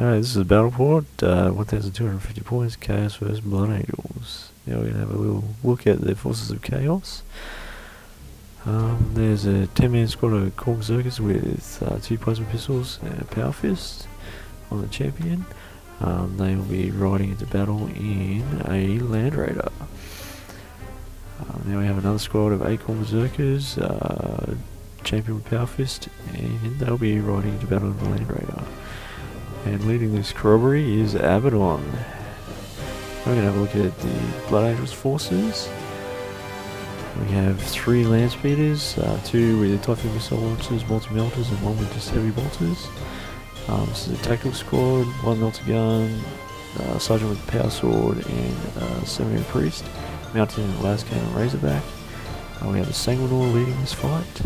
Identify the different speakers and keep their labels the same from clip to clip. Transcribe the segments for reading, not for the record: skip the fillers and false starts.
Speaker 1: Alright, this is a battle port, 1250 points, Chaos vs Blood Angels. Now we're going to have a little look at the Forces of Chaos. There's a 10-man squad of Core Berserkers with 2 plasma pistols and a power fist on the champion. They will be riding into battle in a Land Raider. Now we have another squad of 8 Core Berserkers, champion with power fist, and they'll be riding into battle in the Land Raider. And leading this corroboree is Abaddon. We're going to have a look at the Blood Angels forces. We have 3 land speeders, 2 with Typhoon missile launchers, multi-melters, and 1 with just heavy bolters. This is a tactical squad, 1 melter gun, sergeant with power sword, and seminary priest, mounted in a las cannon razorback. We have a Sanguinor leading this fight.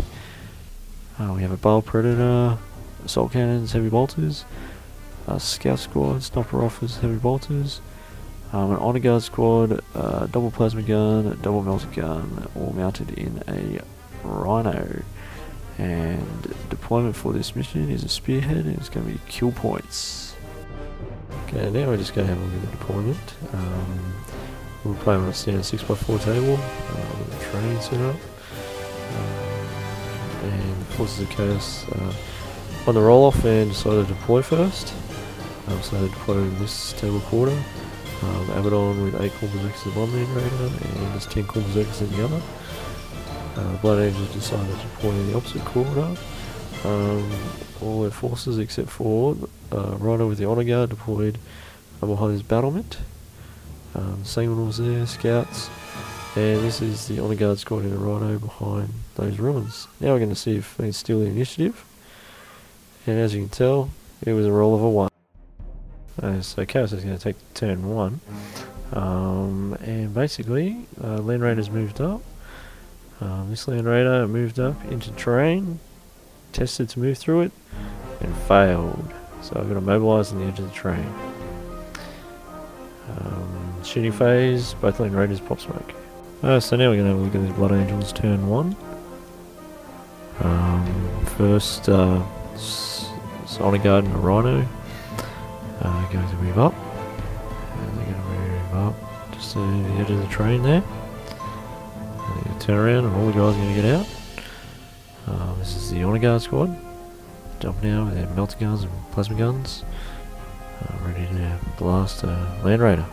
Speaker 1: We have a Bale Predator, assault cannons, heavy bolters. Scout squad, sniper rifles, heavy bolters, an honor guard squad, double plasma gun, double melter gun, all mounted in a rhino. And deployment for this mission is a spearhead, and it's going to be kill points. Okay, now we're just going to have a look at the deployment. We'll play on a standard 6x4 table with a training setup. And the Forces of Chaos on the roll off and decided to deploy first. So they deployed in this table quarter. Abaddon with 8 Core Berserkers in one Land Raider and there's 10 Core Berserkers in the other. Blood Angels decided to deploy in the opposite quarter. All their forces except for Rhino with the Honor Guard deployed behind his battlement. Sanguinor was there, Scouts, and this is the Honor Guard squad in a Rhino behind those ruins. Now we're going to see if they steal the initiative. And as you can tell, it was a roll of a 1. So Chaos is going to take turn 1. And basically, Land Raider's moved up. This Land Raider moved up into terrain, tested to move through it, and failed. So I've got to mobilise on the edge of the terrain. Shooting phase, both Land Raiders pop smoke. So now we're going to have a look at these Blood Angels turn 1. First, Honor Guard and a Rhino going to move up. And they're going to move up just to the edge of the train there. And they're going to turn around and all the guys are going to get out. This is the Honor Guard squad. Jumping out with their melter guns and plasma guns. Ready to blast a Land Raider.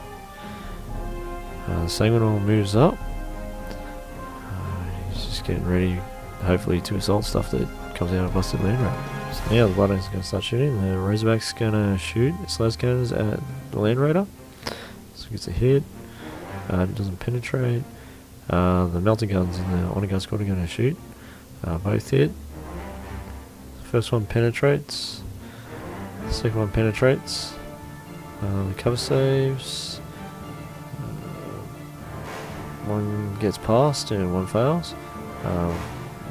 Speaker 1: Sanguinor moves up. He's just getting ready, hopefully, to assault stuff that comes out of busted Land Raider. So now the Blood Angels are going to start shooting. The Razorback's going to shoot its las cannons at the Land Raider. So it gets a hit. It doesn't penetrate. The melter guns in the Honor Guard squad are going to shoot. Both hit. The first one penetrates. The second one penetrates. The cover saves. One gets past and one fails.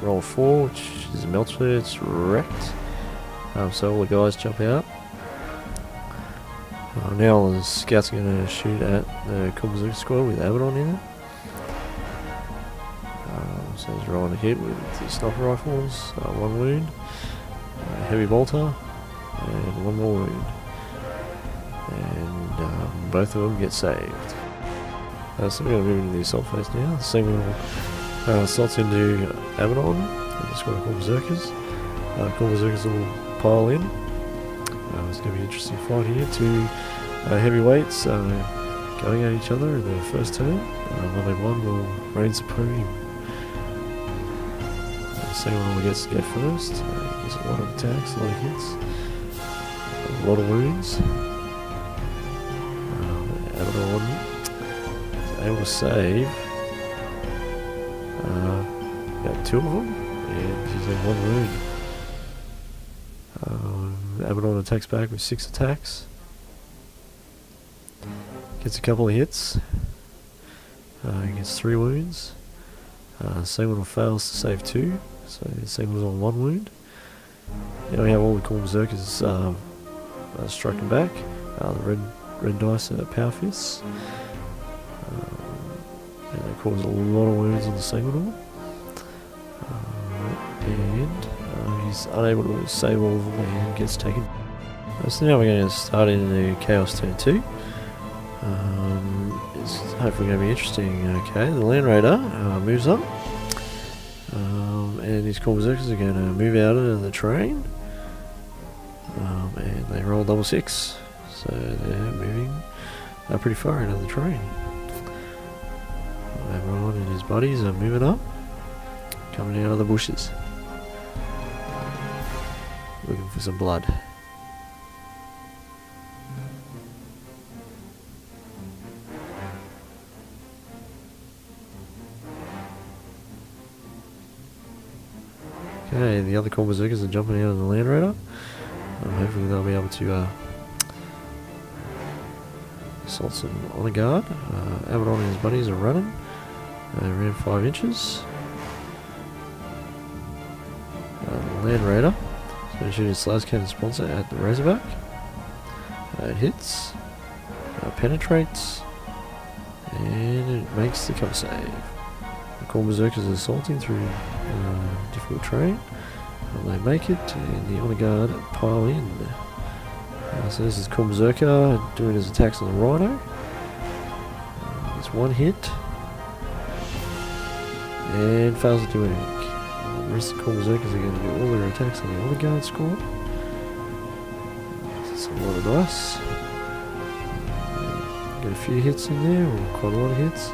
Speaker 1: Roll 4, which is a melter, it's wrecked. So all the guys jump out. Now the scouts are going to shoot at the Core Berserker squad with Abaddon in it. So he's rolling a hit with the sniper rifles, 1 wound, heavy bolter, and 1 more wound. And both of them get saved. So we're going to move into the assault phase now. The Sanguinor slots into Abaddon and the squad of Core Berserkers. Core Berserkers will pile in. It's going to be an interesting fight here. 2 heavyweights going at each other in the first turn. Only one will reign supreme. Sanguinor gets to go first. Gets a lot of attacks, a lot of hits, a lot of wounds. Abaddon able to save about 2 of them, and he's had 1 wound. Abaddon attacks back with 6 attacks, gets a couple of hits, gets 3 wounds. Sanguinor fails to save 2, so Sanguinor's on 1 wound. Now we have all the Core Berserkers striking back. The red dice are power fists. And they cause a lot of wounds on the Sanguinor. And he's unable to save all of them and gets taken So now we're going to start into Chaos Turn 2. It's hopefully going to be interesting. Okay, the Land Raider moves up. And his core berserkers are going to move out of the terrain. And they roll double 6. So they're moving pretty far into the terrain. Everyone and his buddies are moving up. Coming out of the bushes. Looking for some blood. Okay, the other core berserkers are jumping out of the Land Raider. Hopefully they'll be able to assault some honor guard. Abaddon and his buddies are running around 5 inches. Land Raider is going to shoot his Slash Cannon sponsor at the Razorback. It hits, penetrates, and it makes the cover save. The core berserkers are assaulting through difficult terrain. They make it, and the honor guard pile in. So this is core berserker doing his attacks on the Rhino. It's one hit, and fails to do anything. The rest of the core berserkers are going to do all their attacks on the honor guard score. That's a lot of dice. Get a few hits in there, or quite a lot of hits.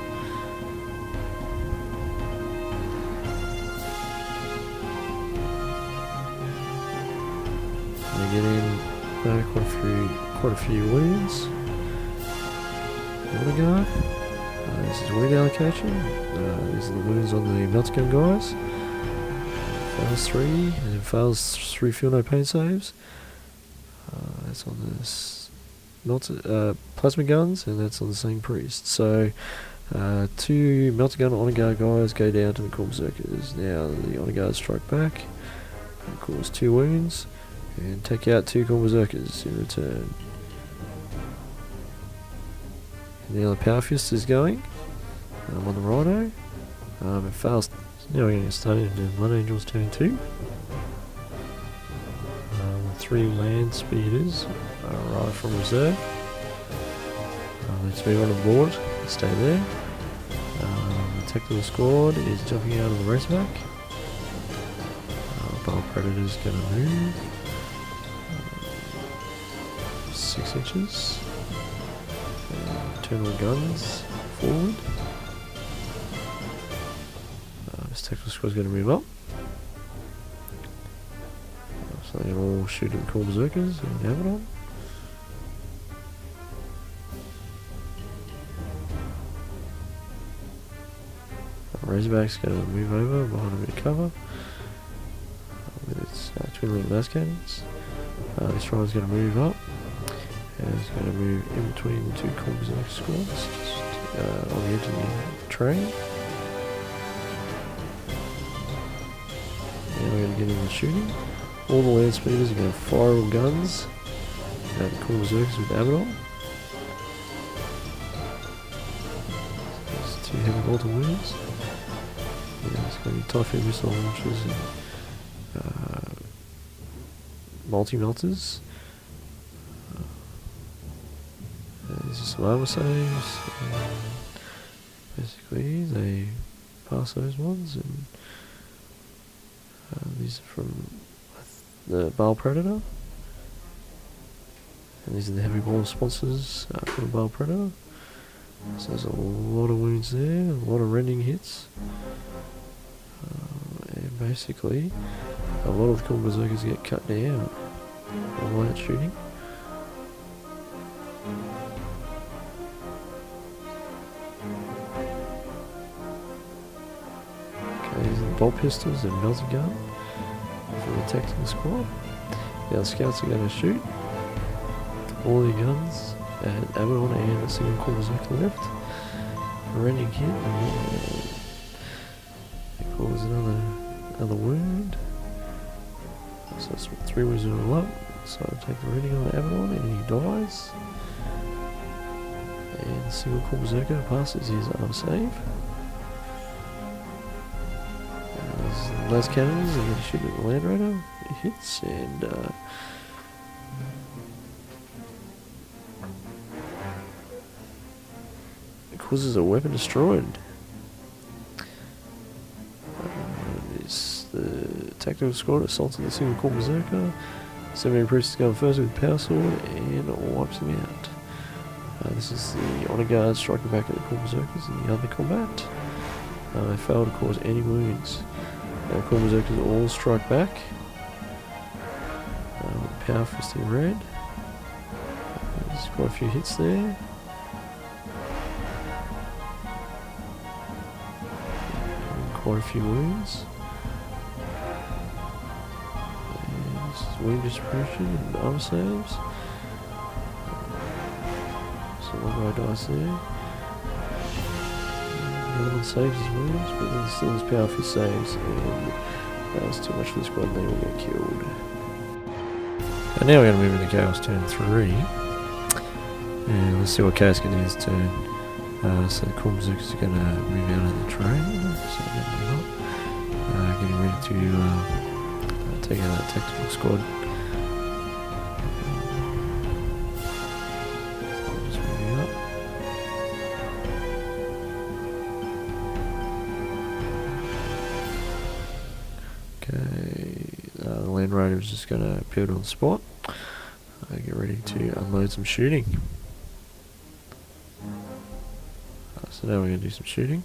Speaker 1: They get in quite a few wounds. Honor guard. This is wound allocation. These are the wounds on the melter gun guys. Fails 3 and fails 3 feel no pain saves. That's on this plasma guns, and that's on the same priest. So 2 melter gun honor guard guys go down to the core berserkers. Now the honor guards strike back and cause 2 wounds and take out 2 core berserkers in return. And now the power fist is going on the Rhino. It fails. So now we're going to get started into Blood Angels turn 2. 3 land speeders arrive from reserve. Let's move on the board. Stay there. The tactical squad is jumping out of the Razorback. Bile Predator's going to move 6 inches. Turn all guns forward. This tactical squad's going to move up. So they're all shooting core berserkers and Abaddon. Razorback's going to move over behind a bit of cover with its twin link las cannons. This Rhino's going to move up. And it's going to move in between the 2 core berserker squads, just on the edge of the train. And we're going to get in the shooting. All the land speeders are going to fire all guns at the core berserkers with Abaddon. There's 2 heavy bolter wounds. Yeah, it's going to be Typhoon missile launchers and multi-melters. These are some armor saves. Basically, they pass those ones, and these are from the Bile Predator. And these are the heavy ball sponsors for the Bile Predator. So there's a lot of wounds there, a lot of rending hits. And basically, a lot of the core berserkers get cut down while that shooting. These are the bolt pistols and melter gun for the tactical squad. Now the scouts are going to shoot all their guns at Abaddon and a single core berserker left. A rending hit, and it causes another wound. So it's 3 wounds in a lot. So I take the rending on Abaddon and he dies. And the single core berserker passes his arm save. Las cannons are going to shoot at the Land Raider. It hits, and causes a weapon destroyed. The tactical squad assaults the single core berserker. Seminary priest is going first with power sword and wipes him out. This is the honor guard striking back at the core berserkers in the other combat. They fail to cause any wounds. Core berserkers all strike back. Power fist in red. There's quite a few hits there. Quite a few wounds. Wound distribution and armor saves. So one guy dies there. The other one saves his wounds, but then still his power fist saves, and that's too much for the squad, and they will get killed. And now we're going to move into Chaos turn 3. And let's see what Chaos can do this turn. So the core berserkers are going to move out of the terrain. So they're going to move up. Getting ready to take out that tactical squad. Just moving up. Okay, the Land Raider is just going to pivot on the spot. Get ready to unload some shooting. So now we're going to do some shooting.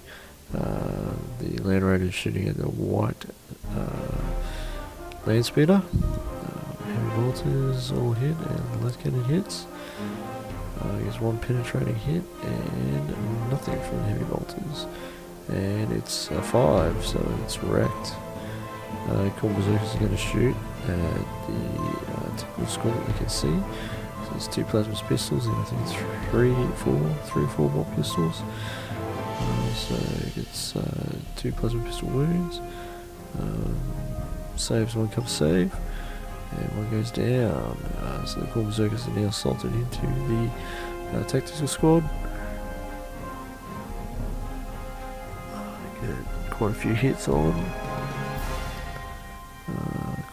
Speaker 1: The Land Raider is shooting at the white land speeder. Heavy bolters all hit and less cannon hits. Gets one penetrating hit and nothing from the heavy bolters. And it's a 5, so it's wrecked. Core berserkers are going to shoot at the typical squad that they can see. So there's 2 plasma pistols and I think it's 3 or 4 more pistols. So it gets 2 plasma pistol wounds. Saves one comes save, and one goes down. So the core berserkers are now salted into the tactical squad. Get quite a few hits on.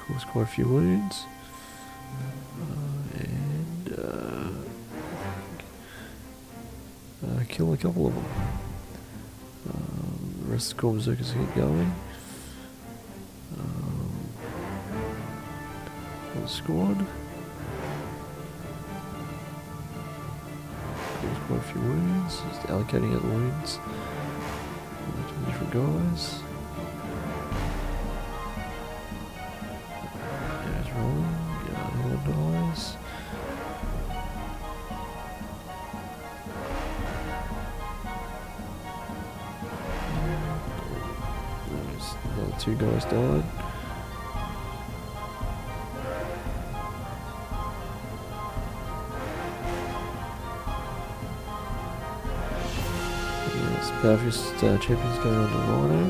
Speaker 1: Cause quite a few wounds. And kill a couple of them. The rest of the core berserkers keep going. Squad. There's quite a few wounds. Just allocating out the wounds to different guys. Yeah, it's rolling. Yeah, another one dies. There's another 2 guys died. Powerfist champions going on the Rhino.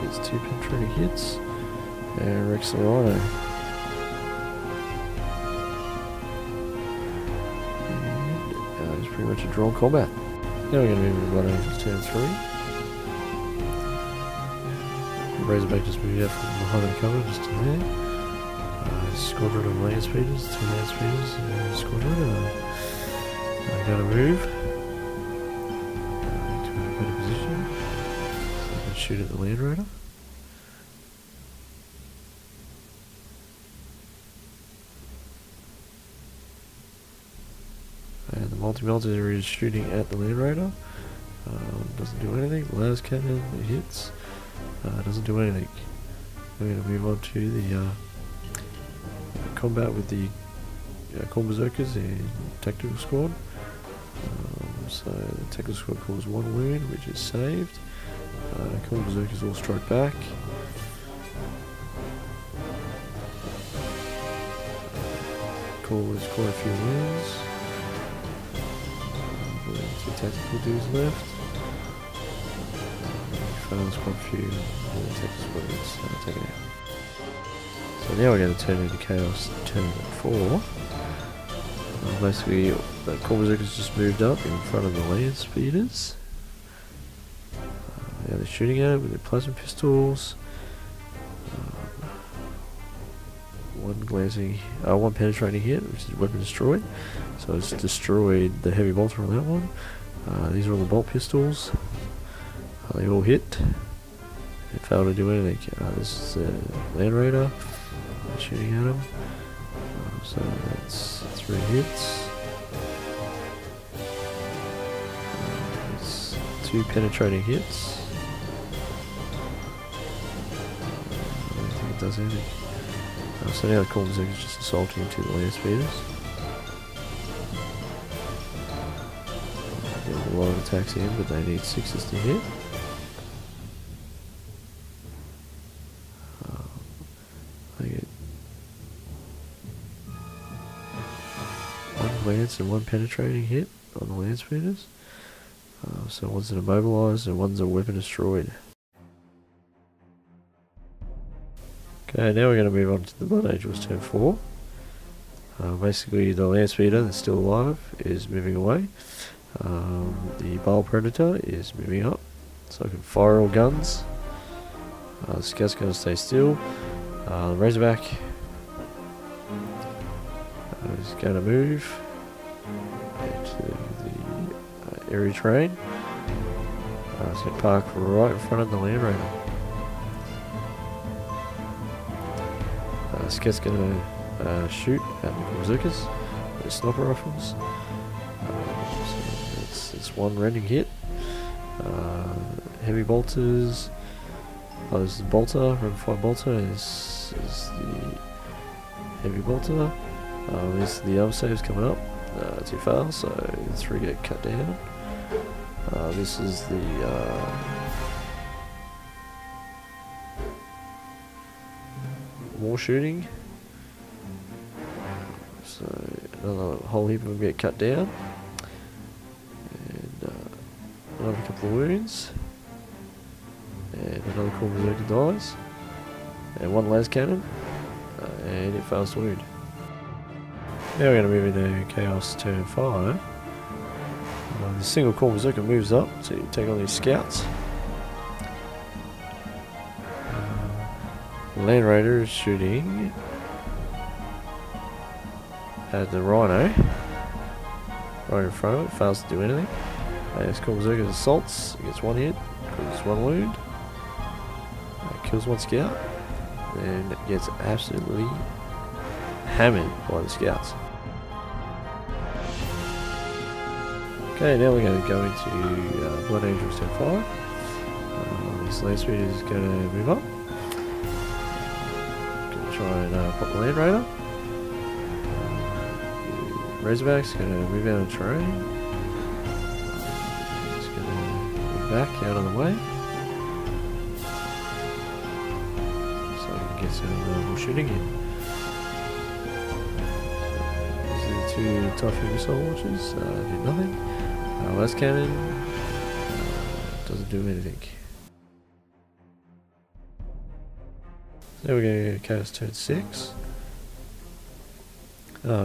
Speaker 1: Gets 2 penetrating hits and wrecks the Rhino. And it's pretty much a drawn combat. Now we're going to move into Rhino for turn 3. The Razorback just moved out from behind the cover just to there. Squadron of land speeders, 2 land speeders, and a squadron. Going to move. Shoot at the Land Raider. And the multi-melter is shooting at the Land Raider. Doesn't do anything. The lattice cannon, it hits. Doesn't do anything. We're going to move on to the combat with the core berserkers and tactical squad. So the tactical squad causes 1 wound, which is saved. Core berserkers all strike back. Cause quite a few wounds. 2 tactical dudes left. Fails quite a few tactical squads taken out. So now we're going to turn into Chaos turn 4. Basically, the core berserkers just moved up in front of the land speeders. Now they're shooting at it with their plasma pistols. One penetrating hit, which is weapon destroyed. So it's destroyed the heavy bolter on that one. These are all the bolt pistols. They all hit. They fail to do anything. This is the Land Raider. Shooting at him. So that's 3 hits. It's 2 penetrating hits. I don't think it does anything. So now the Corn Berserker is just assaulting 2 land speeders. There's a lot of attacks in, but they need 6s to hit. They get 1 lance and 1 penetrating hit on the land speeders. So one's an immobilized and one's a weapon destroyed. Okay, now we're going to move on to the Blood Angels turn 4. Basically the land speeder that's still alive is moving away. The Bile Predator is moving up, so I can fire all guns. The Scout's going to stay still. The Razorback is going to move into the area terrain. It's going to park right in front of the Land Raider. Scout's going to shoot at the Berserkers with sniper rifles. So it's 1 rending hit. Heavy bolters. This is the bolter. Rimfire bolter is the heavy bolter. This the arm saves coming up. Too far, so 3 get cut down. This is the more shooting. So another whole heap of them get cut down. And another couple of wounds. And another Corn Berserker dies. And 1 las cannon. And it fails to wound. Now we're going to move into Chaos turn 5. The single Corn Berserker moves up to take on these scouts. Land Raider is shooting at the Rhino right in front of it, fails to do anything. This Corn Berserker assaults, gets 1 hit, causes 1 wound, kills 1 scout, and gets absolutely hammered by the scouts. Okay, now we're going to go into Blood Angels turn 5. This land speeder is going to move up. Going to try and pop the Land Raider. Razorback's going to move out of the terrain. Just going to move back out of the way. So I can get some more shooting in. These are the 2 Typhoon missile launchers, do nothing. Las cannon doesn't do anything. So we're going to Chaos turn 6.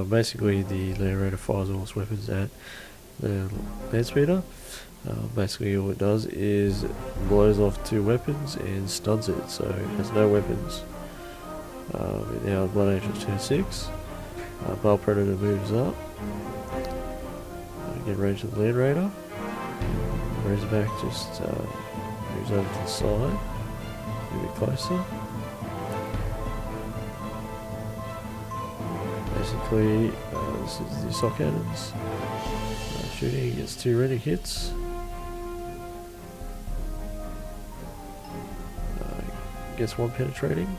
Speaker 1: Basically the Land Raider fires all its weapons at the land speeder. Basically all it does is blows off 2 weapons and stuns it, so it has no weapons. Now Blood Angels turn 6. Bile Predator moves up. Get range of the Land Raider. Razorback just moves over to the side, a bit closer. Basically, this is the assault cannons. Shooting, gets 2 rending hits. Gets 1 penetrating.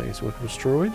Speaker 1: Gets weapon destroyed.